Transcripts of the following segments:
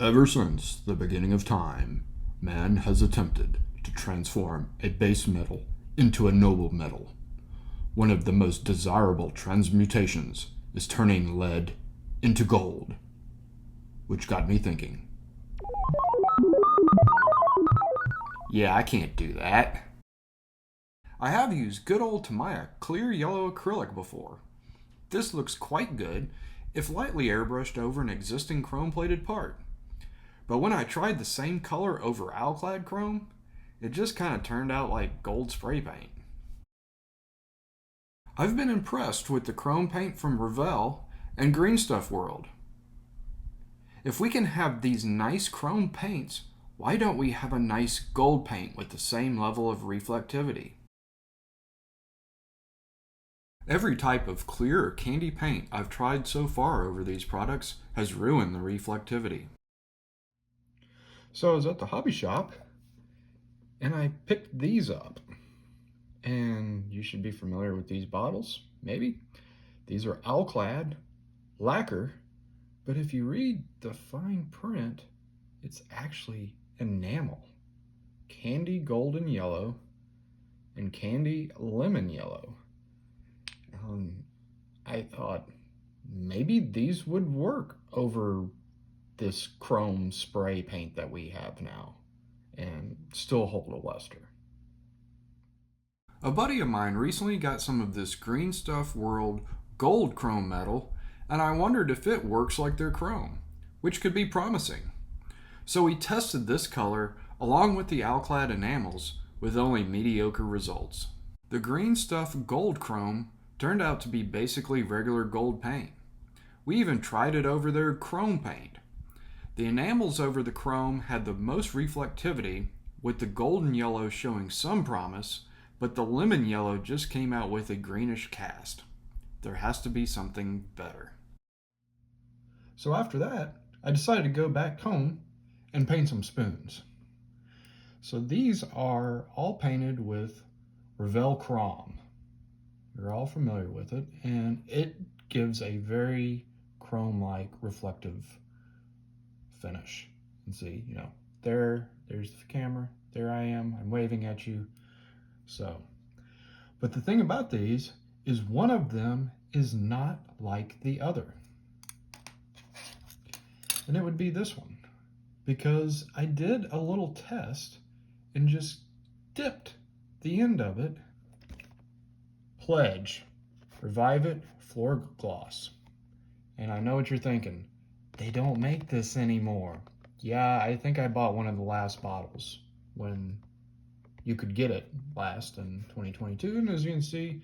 Ever since the beginning of time, man has attempted to transform a base metal into a noble metal. One of the most desirable transmutations is turning lead into gold, which got me thinking. Yeah, I can't do that. I have used good old Tamiya clear yellow acrylic before. This looks quite good if lightly airbrushed over an existing chrome-plated part. But when I tried the same color over alclad chrome, it just kind of turned out like gold spray paint. I've been impressed with the chrome paint from Revell and Green Stuff World. If we can have these nice chrome paints, why don't we have a nice gold paint with the same level of reflectivity? Every type of clear or candy paint I've tried so far over these products has ruined the reflectivity. So I was at the hobby shop and I picked these up. And you should be familiar with these bottles, maybe. These are alclad, lacquer, but if you read the fine print, it's actually enamel. Candy golden yellow and candy lemon yellow. I thought maybe these would work over this chrome spray paint that we have now and still hold a luster. A buddy of mine recently got some of this Green Stuff World gold chrome metal, and I wondered if it works like their chrome, which could be promising. So we tested this color along with the alclad enamels with only mediocre results. The Green Stuff Gold Chrome turned out to be basically regular gold paint. We even tried it over their chrome paint. The enamels over the chrome had the most reflectivity, with the golden yellow showing some promise, but the lemon yellow just came out with a greenish cast. There has to be something better. So after that, I decided to go back home and paint some spoons. So these are all painted with Revell Chrome. You're all familiar with it, and it gives a very chrome-like reflective finish. And see, there's the camera, there I am, I'm waving at you. So, but the thing about these is one of them is not like the other. And it would be this one, because I did a little test and just dipped the end of it. Pledge, Revive It Floor Gloss. And I know what you're thinking. They don't make this anymore. Yeah, I think I bought one of the last bottles when you could get it last in 2022. And as you can see,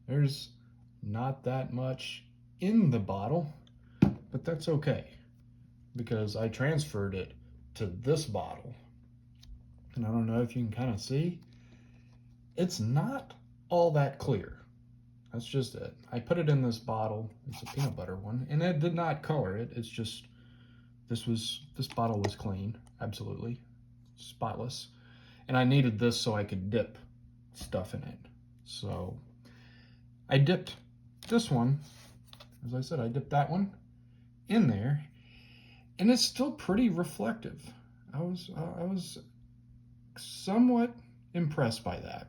there's not that much in the bottle, but that's okay because I transferred it to this bottle. And I don't know if you can kind of see, it's not all that clear. That's just it. I put it in this bottle. It's a peanut butter one, and it did not color it. It's just this bottle was clean, absolutely spotless, and I needed this so I could dip stuff in it. So I dipped this one, as I said, I dipped that one in there, and it's still pretty reflective. I was somewhat impressed by that.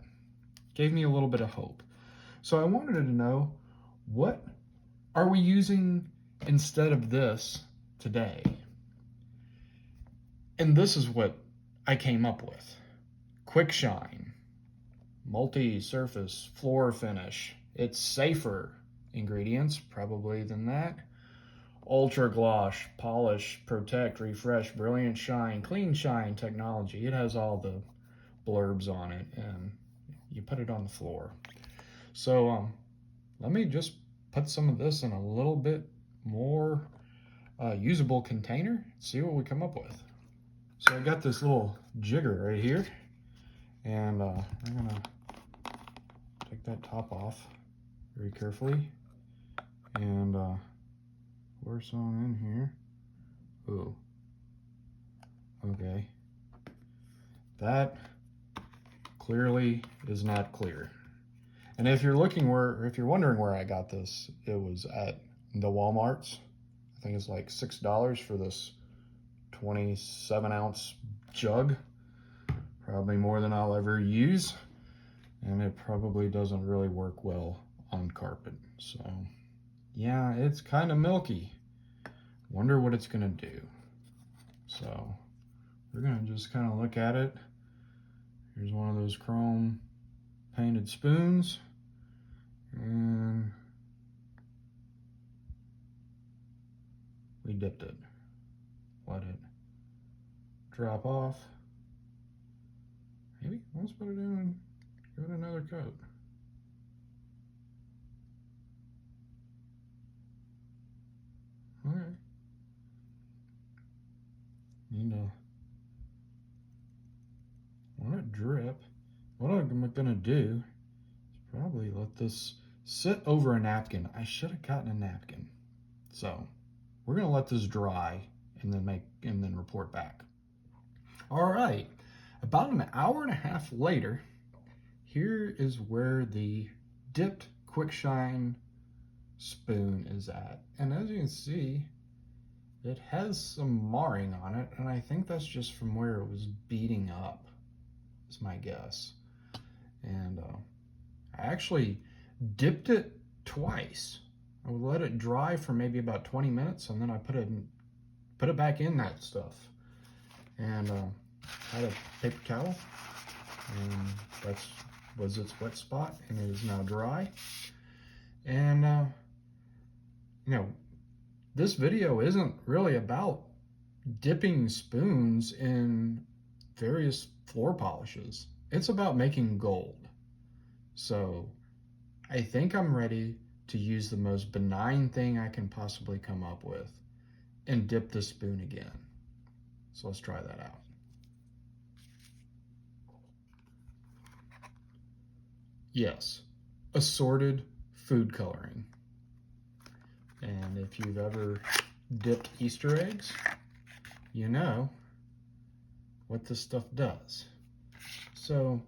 Gave me a little bit of hope. So I wanted to know, what are we using instead of this today? And this is what I came up with. Quick Shine, multi-surface floor finish. It's safer ingredients probably than that. Ultra gloss, polish, protect, refresh, brilliant shine, clean shine technology. It has all the blurbs on it, and you put it on the floor. So let me just put some of this in a little bit more usable container, see what we come up with. So I got this little jigger right here, and I'm gonna take that top off very carefully and pour some in here. Ooh, okay. That clearly is not clear. And if you're wondering where I got this, it was at the Walmarts. I think it's like $6 for this 27-ounce jug. Probably more than I'll ever use. And it probably doesn't really work well on carpet. So yeah, it's kind of milky. Wonder what it's gonna do. So we're gonna just kind of look at it. Here's one of those chrome painted spoons. And we dipped it. Let it drop off. Maybe let's put it in and give it another coat. Okay. Need to want it drip. What I'm gonna do is probably let this sit over a napkin. I should have gotten a napkin. So we're gonna let this dry and then report back. All right, about an hour and a half later, here is where the dipped quick shine spoon is at. And as you can see, it has some marring on it, and I think that's just from where it was beating up, is my guess. And I actually dipped it twice. I would let it dry for maybe about 20 minutes, and then I put it back in that stuff. And had a paper towel, and that was its wet spot, and it is now dry. And you know, this video isn't really about dipping spoons in various floor polishes. It's about making gold. So I think I'm ready to use the most benign thing I can possibly come up with and dip the spoon again. So let's try that out. Yes, assorted food coloring. And if you've ever dipped Easter eggs, you know what this stuff does. So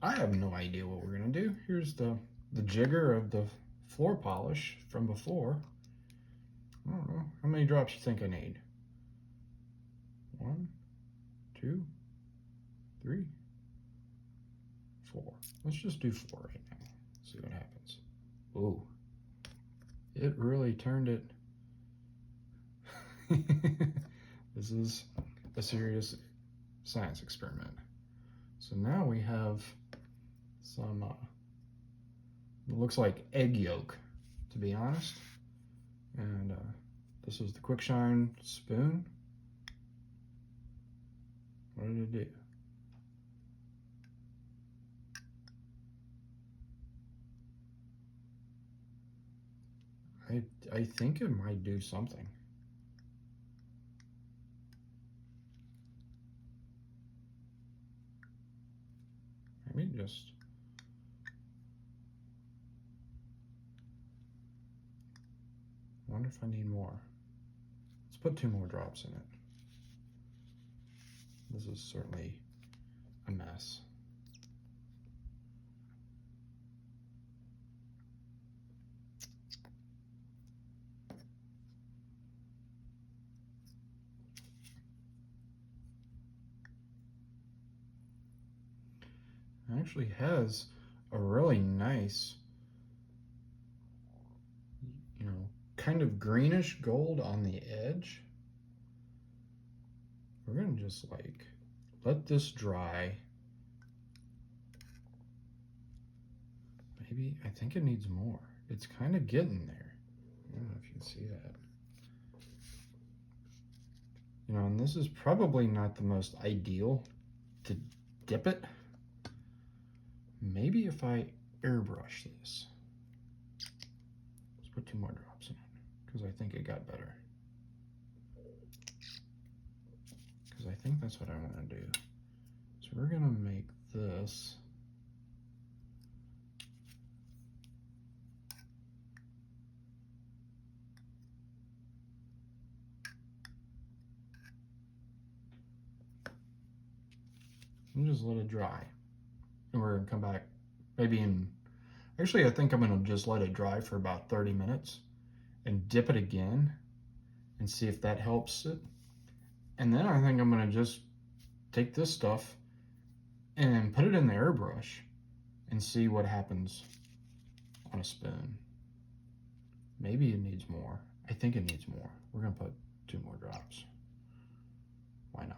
I have no idea what we're gonna do. Here's the jigger of the floor polish from before. I don't know, how many drops you think I need? 1, 2, 3, 4. Let's just do 4 right now. See what happens. Ooh, it really turned it. This is a serious science experiment. So now we have some, it looks like egg yolk, to be honest. And this is the quick shine spoon. What did it do? I think it might do something. Maybe just wonder if I need more. Let's put 2 more drops in it. This is certainly a mess. It actually has a really nice, you know, kind of greenish gold on the edge. We're gonna just like let this dry. Maybe, I think it needs more. It's kind of getting there. I don't know if you can see that. You know, and this is probably not the most ideal to dip it. Maybe if I airbrush this. Let's put 2 more drops in it, because I think it got better. Because I think that's what I want to do. So we're going to make this and just let it dry. And we're going to come back maybe in Actually, I think I'm going to just let it dry for about 30 minutes and dip it again and see if that helps it. And then I think I'm going to just take this stuff and put it in the airbrush and see what happens on a spoon. Maybe it needs more. I think it needs more. We're going to put 2 more drops. Why not?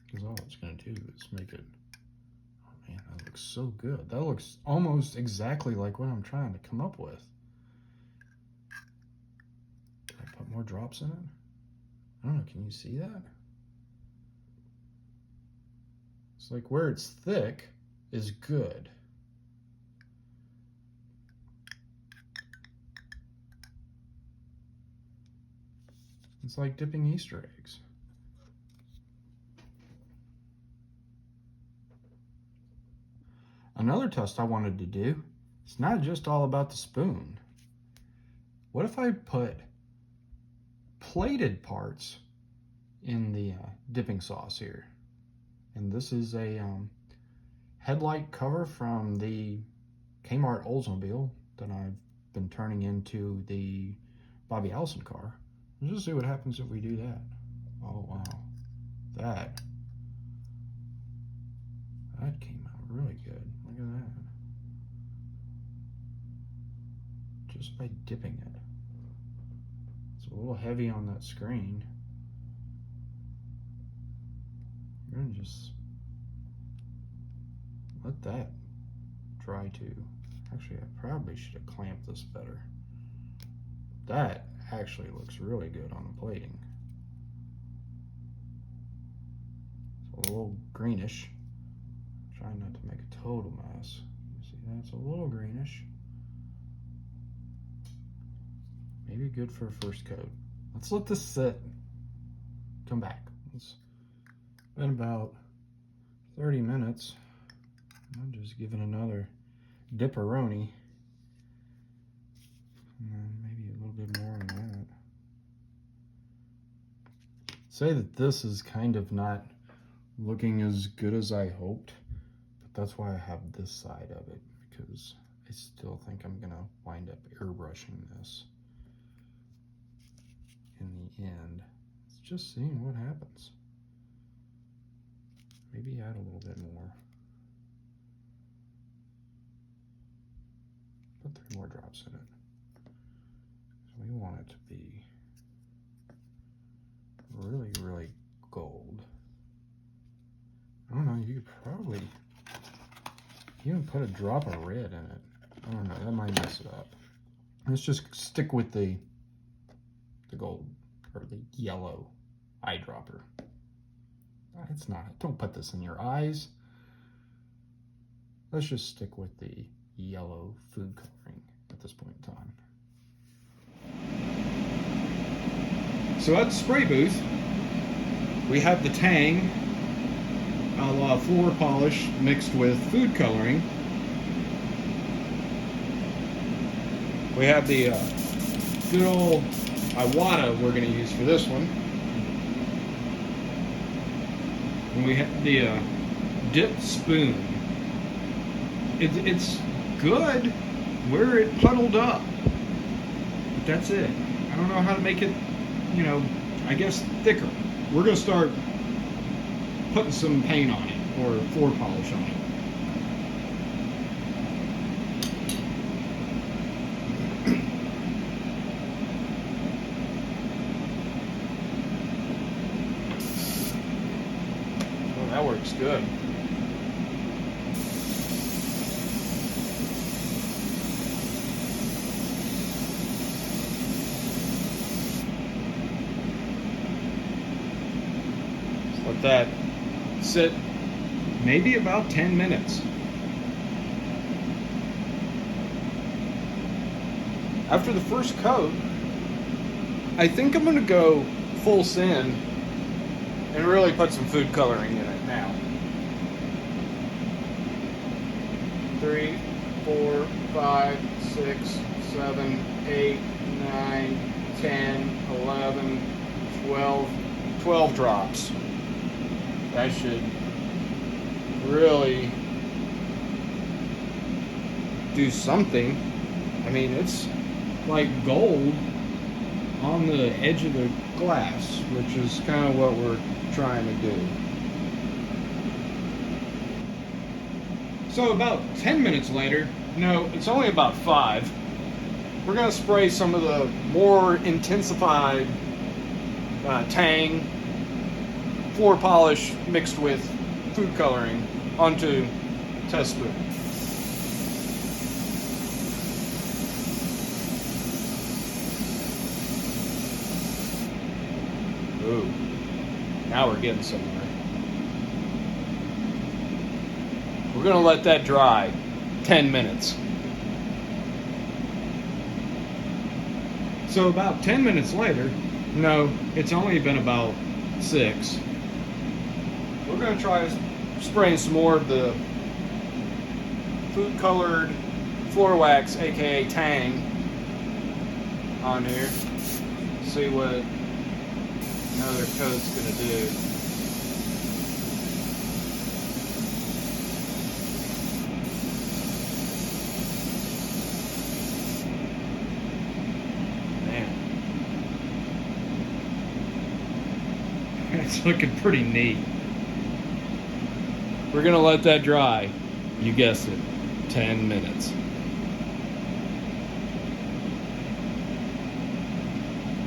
Because all it's going to do is make it, oh man, that looks so good. That looks almost exactly like what I'm trying to come up with. Did I put more drops in it? I don't know, can you see that? It's like where it's thick is good. It's like dipping Easter eggs. Another test I wanted to do, it's not just all about the spoon. What if I put plated parts in the dipping sauce here? And this is a headlight cover from the Kmart Oldsmobile that I've been turning into the Bobby Allison car. Let's just see what happens if we do that. Oh wow, that came out really good. Look at that. Just by dipping it. It's a little heavy on that screen. I'm gonna just let that dry too. Actually, I probably should have clamped this better. That actually looks really good on the plating. It's a little greenish. Trying not to make a total mess. You see that's a little greenish. Maybe good for a first coat. Let's let this sit. Come back. It's been about 30 minutes. I'll just give it another dipperoni. And maybe a little bit more on that. Say that this is kind of not looking as good as I hoped, but that's why I have this side of it, because I still think I'm gonna wind up airbrushing this in the end. It's just seeing what happens. Maybe add a little bit more. Put 3 more drops in it. So we want it to be really, really gold. I don't know, you could probably even put a drop of red in it. I don't know, that might mess it up. Let's just stick with the gold, or the yellow eyedropper. It's not, don't put this in your eyes. Let's just stick with the yellow food coloring at this point in time. So at the spray booth, we have the Tang a la floor polish mixed with food coloring. We have the good old Iwata we're going to use for this one. And we have the dip spoon. It's good where it puddled up, but that's it. I don't know how to make it, you know, I guess thicker. We're going to start putting some paint on it, or floor polish on it. Oh, that works good. Let that sit maybe about 10 minutes. After the first coat, I think I'm going to go full send and really put some food coloring in it now. 3, 4, 5, 6, 7, 8, 9, 10, 11, 12 drops. That should really do something. I mean, it's like gold on the edge of the glass, which is kind of what we're trying to do. So about 10 minutes later, no, it's only about 5, we're going to spray some of the more intensified tang floor polish mixed with food coloring onto test spoon. Ooh, now we're getting somewhere. We're going to let that dry 10 minutes. So about 10 minutes later, no, it's only been about 6. We're going to try spraying some more of the food colored floor wax, aka tang, on here. See what another coat's going to do. It's looking pretty neat. We're gonna let that dry. You guessed it, 10 minutes.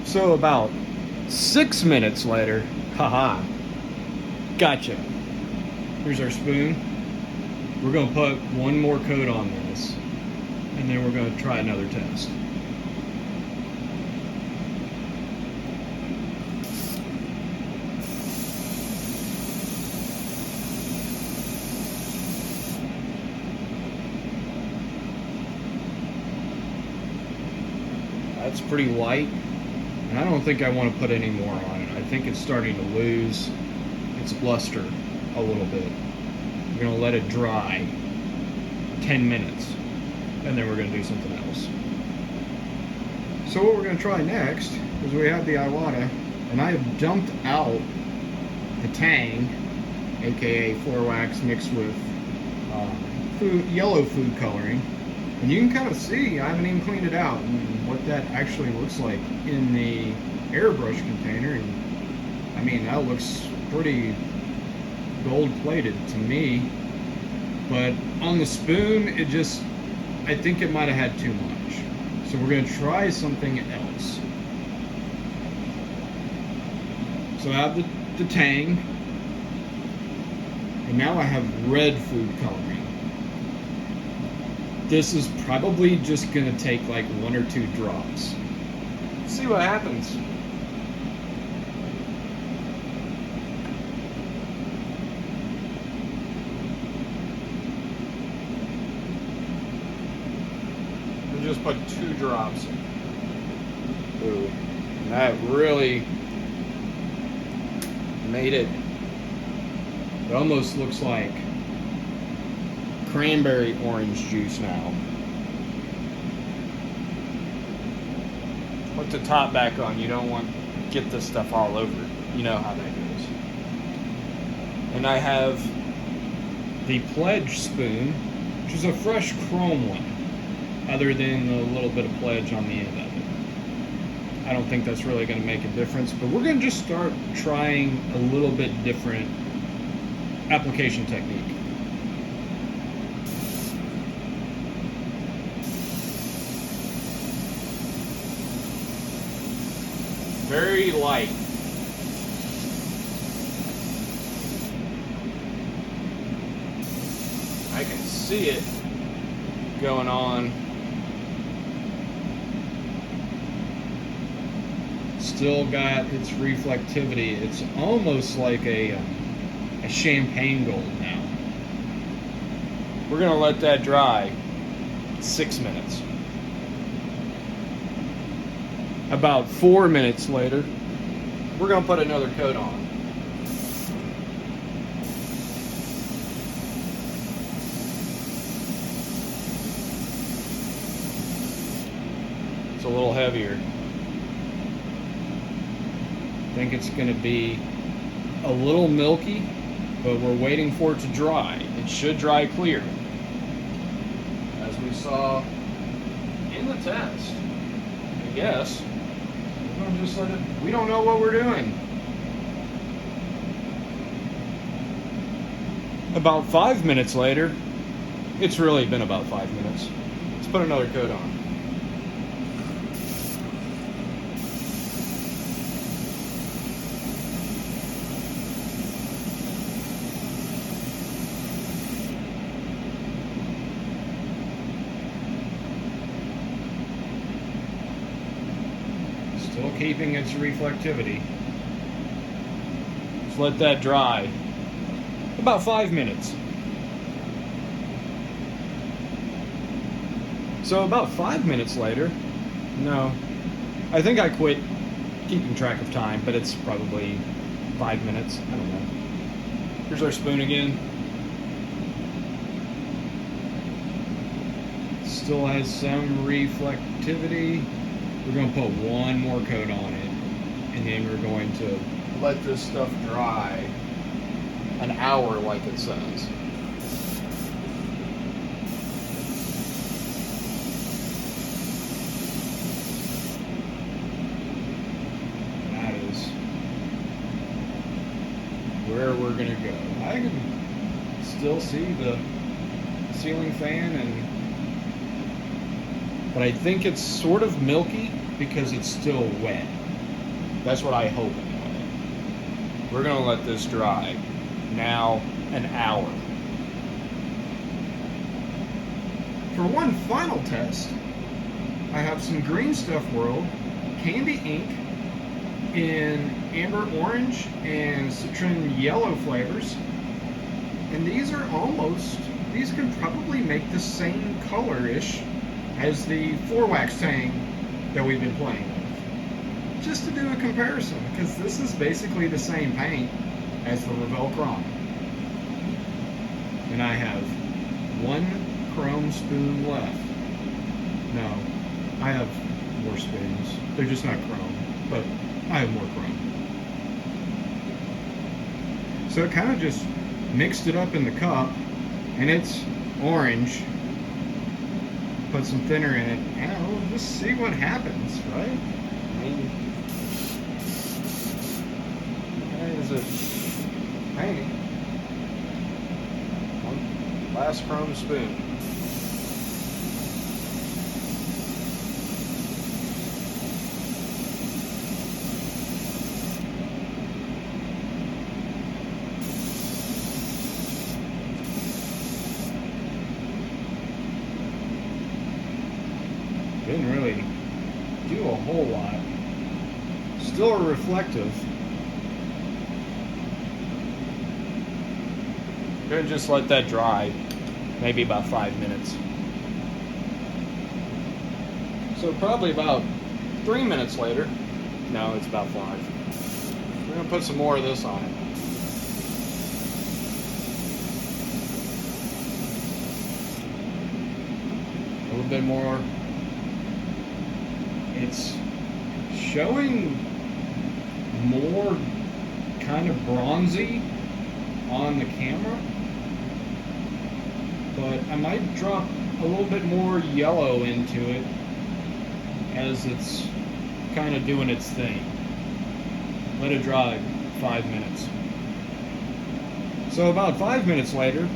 So about 6 minutes later, haha, gotcha. Here's our spoon. We're gonna put one more coat on this, and then we're gonna try another test. That's pretty light, and I don't think I want to put any more on it. I think it's starting to lose its luster a little bit. We're going to let it dry 10 minutes, and then we're going to do something else. So what we're going to try next is we have the Iwata, and I have dumped out the tang, aka floor wax mixed with yellow food coloring. And you can kind of see, I haven't even cleaned it out, and what that actually looks like in the airbrush container. And I mean, that looks pretty gold-plated to me. But on the spoon, it just, I think it might have had too much. So we're going to try something else. So I have the tang, and now I have red food coloring. This is probably just going to take like 1 or 2 drops. Let's see what happens. We'll just put 2 drops. Ooh, and that really made it. It almost looks like cranberry orange juice now. Put the top back on. You don't want to get this stuff all over. You know how that goes. And I have the Pledge spoon, which is a fresh chrome one, other than the little bit of Pledge on the end of it. I don't think that's really going to make a difference, but we're going to just start trying a little bit different application technique. Very light. I can see it going on. Still got its reflectivity. It's almost like a champagne gold now. We're gonna let that dry 6 minutes. About 4 minutes later, we're going to put another coat on. It's a little heavier. think it's going to be a little milky, but we're waiting for it to dry. It should dry clear, as we saw in the test. I guess we're going to just let it. We don't know what we're doing. About 5 minutes later, it's really been about 5 minutes. Let's put another coat on. Still keeping its reflectivity. Just let that dry. About 5 minutes. So about 5 minutes later, no, I think I quit keeping track of time, but it's probably 5 minutes. I don't know. Here's our spoon again. Still has some reflectivity. We're going to put one more coat on it, and then we're going to let this stuff dry an hour like it says. That is where we're going to go. I can still see the ceiling fan, but I think it's sort of milky because it's still wet. That's what I hope anyway. We're going to let this dry now an hour. For one final test, I have some Green Stuff World candy ink in amber orange and citron yellow flavors, and these could probably make the same color-ish as the 4-wax tang that we've been playing with. Just to do a comparison, because this is basically the same paint as the Revell Chrome. And I have one chrome spoon left. No, I have more spoons. They're just not chrome, but I have more chrome. So it kind of just mixed it up in the cup, and it's orange. Put some thinner in it, and we'll just see what happens, right? I mean, is it? Hey, one last chrome spoon. Didn't really do a whole lot. Still reflective. Gonna just let that dry, maybe about 5 minutes. So probably about 3 minutes later. No, it's about 5. We're gonna put some more of this on it. A little bit more. It's showing more kind of bronzy on the camera, but I might drop a little bit more yellow into it as it's kind of doing its thing. Let it dry 5 minutes. So about 5 minutes later,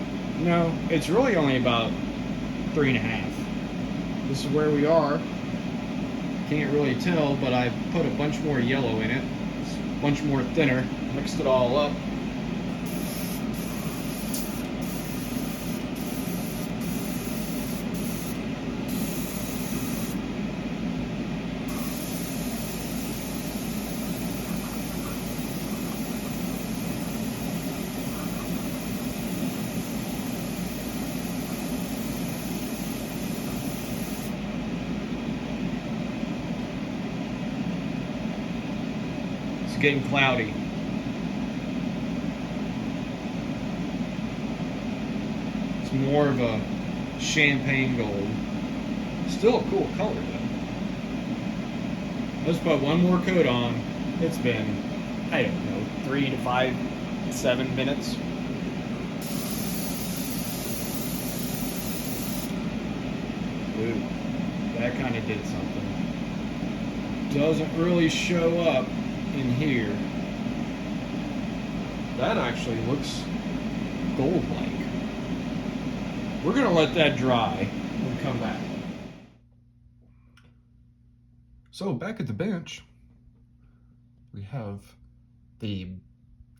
no, it's really only about 3.5. This is where we are. Can't really tell, but I put a bunch more yellow in it. It's a bunch more thinner. Mixed it all up. Getting cloudy. It's more of a champagne gold. Still a cool color though. Let's put one more coat on. It's been I don't know, 3 to 5, 7 minutes. Ooh, that kind of did something. Doesn't really show up in here. That actually looks gold-like. We're gonna let that dry and come back. So back at the bench, we have the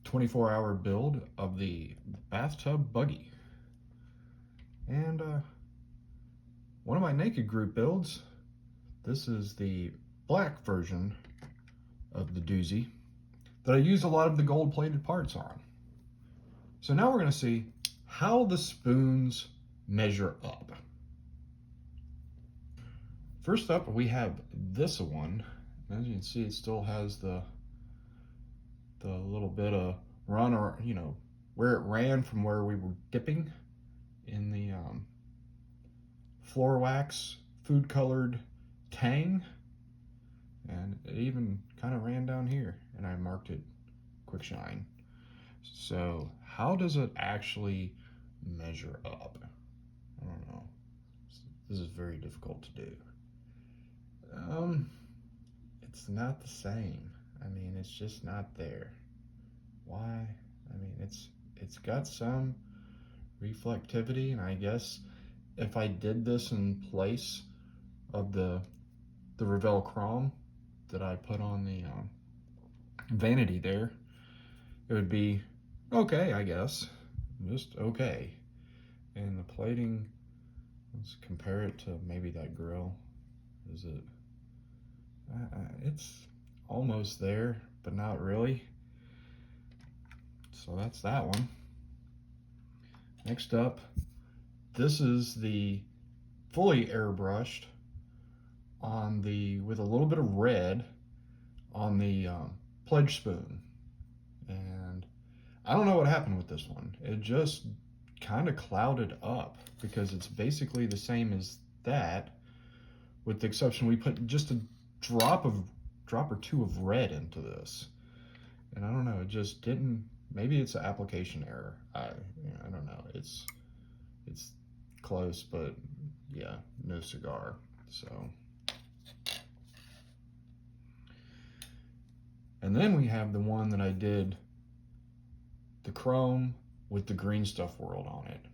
24-hour build of the bathtub buggy. And one of my naked group builds, this is the black version of the doozy that I used a lot of the gold plated parts on. So now we're going to see how the spoons measure up. First up, we have this one. As you can see, it still has the little bit of run, or where it ran from where we were dipping in the floor wax food colored tang, and it even kind of ran down here, and I marked it quick shine. So how does it actually measure up? I don't know. This is very difficult to do. It's not the same. I mean, it's just not there. Why? I mean, it's got some reflectivity, and I guess if I did this in place of the Revell chrome that I put on the vanity there, it would be okay, I guess. Just okay. And the plating, let's compare it to maybe that grill. Is it? It's almost there, but not really. So that's that one. Next up, this is the fully airbrushed on the, with a little bit of red on the pledge spoon. And I don't know what happened with this one. It just kind of clouded up because it's basically the same as that, with the exception we put just a drop or two of red into this. And I don't know, it just didn't, maybe it's an application error. I don't know. It's close, but yeah, no cigar. So, and then we have the one that I did the chrome with the green stuff world on it.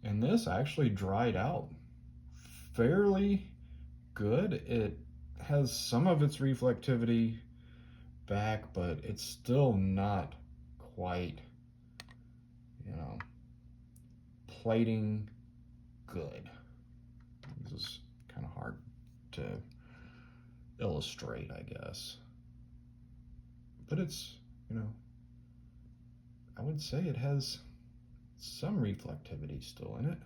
And this actually dried out fairly good. It has some of its reflectivity back, but it's still not quite, plating good. This is kind of hard to illustrate, I guess. But it's, I would say it has some reflectivity still in it.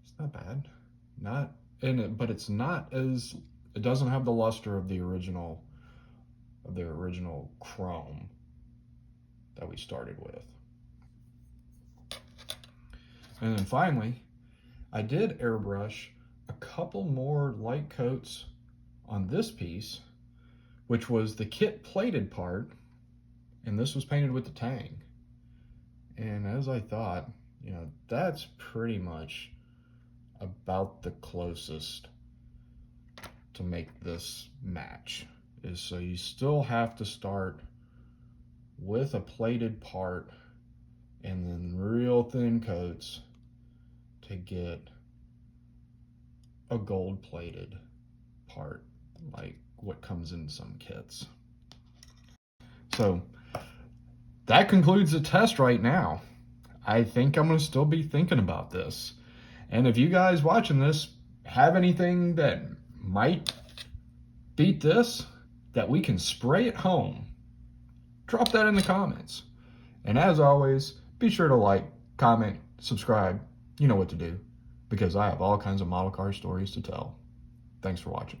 It's not bad. Not in it, but it's not as, it doesn't have the luster of the original chrome that we started with. And then finally, I did airbrush a couple more light coats on this piece, which was the kit plated part, and this was painted with the tang. And as I thought, that's pretty much about the closest to make this match. Is so you still have to start with a plated part and then real thin coats to get a gold plated part like what comes in some kits. So that concludes the test right now. I think I'm going to still be thinking about this. And if you guys watching this have anything that might beat this, that we can spray at home, drop that in the comments. And as always, be sure to like, comment, subscribe. You know what to do, because I have all kinds of model car stories to tell. Thanks for watching.